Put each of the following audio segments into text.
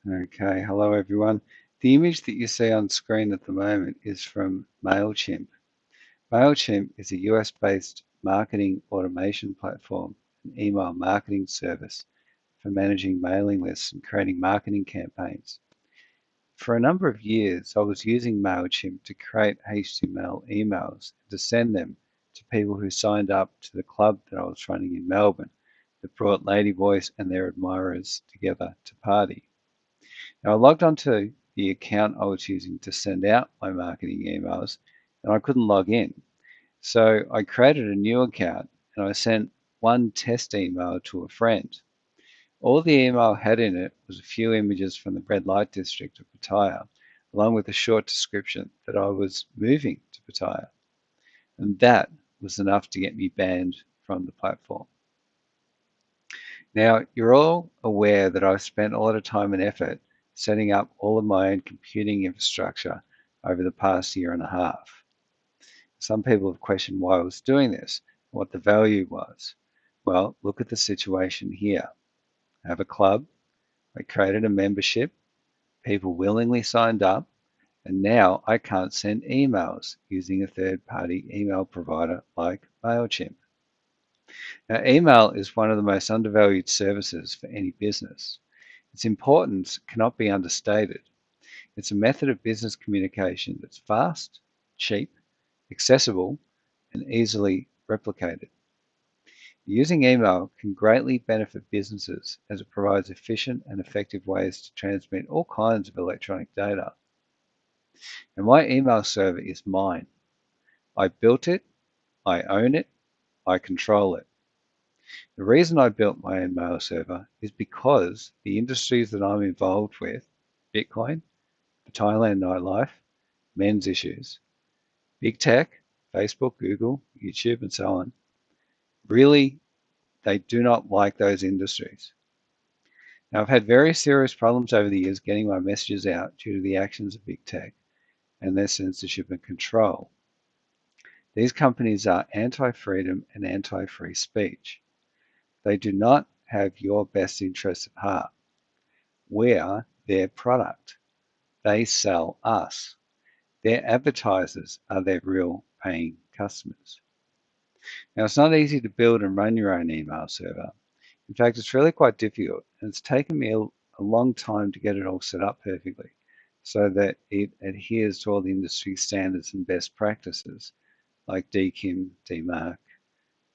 Okay, hello everyone. The image that you see on screen at the moment is from MailChimp. MailChimp is a US-based marketing automation platform and email marketing service for managing mailing lists and creating marketing campaigns. For a number of years, I was using MailChimp to create HTML emails and to send them to people who signed up to the club that I was running in Melbourne that brought ladyboys and their admirers together to party. Now, I logged onto the account I was using to send out my marketing emails, and I couldn't log in. So I created a new account and I sent one test email to a friend. All the email had in it was a few images from the red light district of Pattaya, along with a short description that I was moving to Pattaya. And that was enough to get me banned from the platform. Now, you're all aware that I've spent a lot of time and effort setting up all of my own computing infrastructure over the past year and a half. Some people have questioned why I was doing this, what the value was. Well, look at the situation here. I have a club, I created a membership, people willingly signed up, and now I can't send emails using a third-party email provider like MailChimp. Now, email is one of the most undervalued services for any business. Its importance cannot be understated. It's a method of business communication that's fast, cheap, accessible, and easily replicated. Using email can greatly benefit businesses as it provides efficient and effective ways to transmit all kinds of electronic data. And my email server is mine. I built it, I own it, I control it. The reason I built my own mail server is because the industries that I'm involved with, Bitcoin, the Thailand nightlife, men's issues, big tech, Facebook, Google, YouTube, and so on, really, they do not like those industries. Now, I've had very serious problems over the years getting my messages out due to the actions of big tech and their censorship and control. These companies are anti-freedom and anti-free speech. They do not have your best interests at heart. We are their product. They sell us. Their advertisers are their real paying customers. Now, it's not easy to build and run your own email server. In fact, it's really quite difficult, and it's taken me a long time to get it all set up perfectly so that it adheres to all the industry standards and best practices like DKIM, DMARC,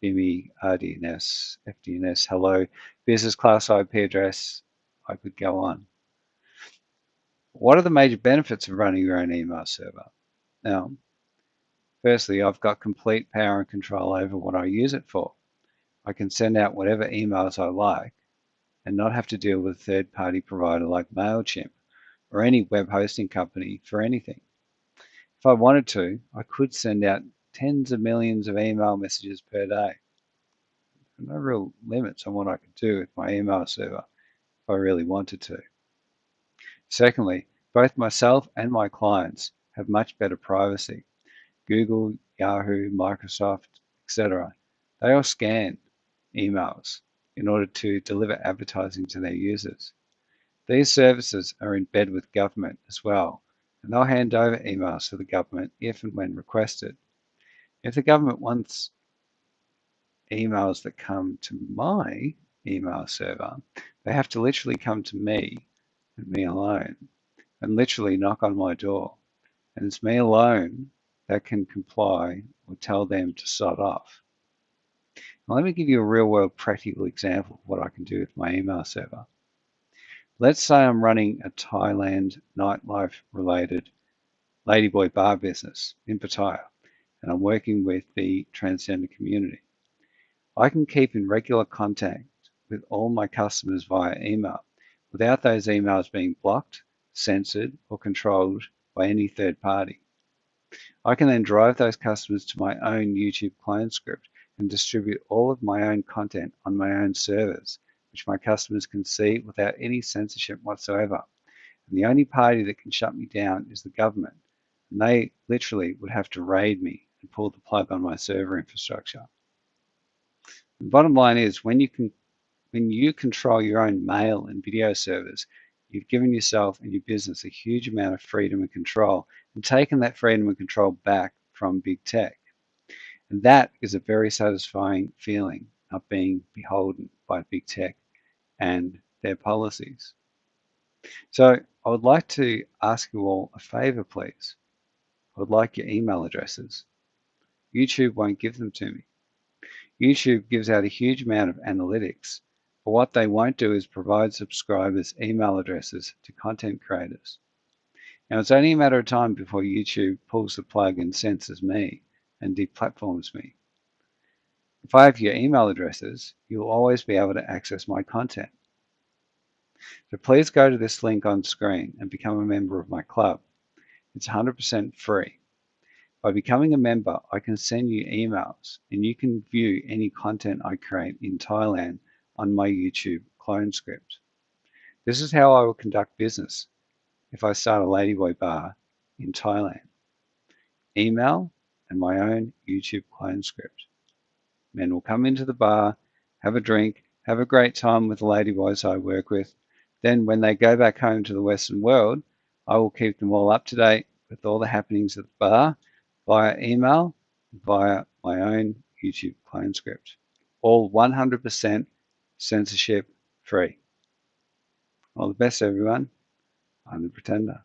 BIMI, RDNS, FDNS, Hello, business class IP address. I could go on. What are the major benefits of running your own email server? Now, firstly, I've got complete power and control over what I use it for. I can send out whatever emails I like and not have to deal with a third-party provider like MailChimp or any web hosting company for anything. If I wanted to, I could send out tens of millions of email messages per day. There are no real limits on what I could do with my email server if I really wanted to. Secondly, both myself and my clients have much better privacy. Google, Yahoo, Microsoft, etc. They all scan emails in order to deliver advertising to their users. These services are in bed with government as well, and they'll hand over emails to the government if and when requested. If the government wants emails that come to my email server, they have to literally come to me and me alone and literally knock on my door. And it's me alone that can comply or tell them to sod off. Now, let me give you a real world practical example of what I can do with my email server. Let's say I'm running a Thailand nightlife related ladyboy bar business in Pattaya, and I'm working with the transgender community. I can keep in regular contact with all my customers via email without those emails being blocked, censored, or controlled by any third party. I can then drive those customers to my own YouTube client script and distribute all of my own content on my own servers, which my customers can see without any censorship whatsoever. And the only party that can shut me down is the government. And they literally would have to raid me and pull the plug on my server infrastructure. The bottom line is when you control your own mail and video servers, you've given yourself and your business a huge amount of freedom and control and taken that freedom and control back from big tech. And that is a very satisfying feeling, not being beholden by big tech and their policies. So I would like to ask you all a favor, please. I would like your email addresses. YouTube won't give them to me. YouTube gives out a huge amount of analytics, but what they won't do is provide subscribers email addresses to content creators. Now, it's only a matter of time before YouTube pulls the plug and censors me and deplatforms me. If I have your email addresses, you'll always be able to access my content. So please go to this link on screen and become a member of my club. It's 100% free. By becoming a member, I can send you emails and you can view any content I create in Thailand on my YouTube clone script. This is how I will conduct business if I start a Ladyboy bar in Thailand. Email and my own YouTube clone script. Men will come into the bar, have a drink, have a great time with the ladyboys I work with. Then when they go back home to the Western world, I will keep them all up to date with all the happenings at the bar via email, via my own YouTube clone script. All 100% censorship free. All the best, everyone. I'm the Pretender.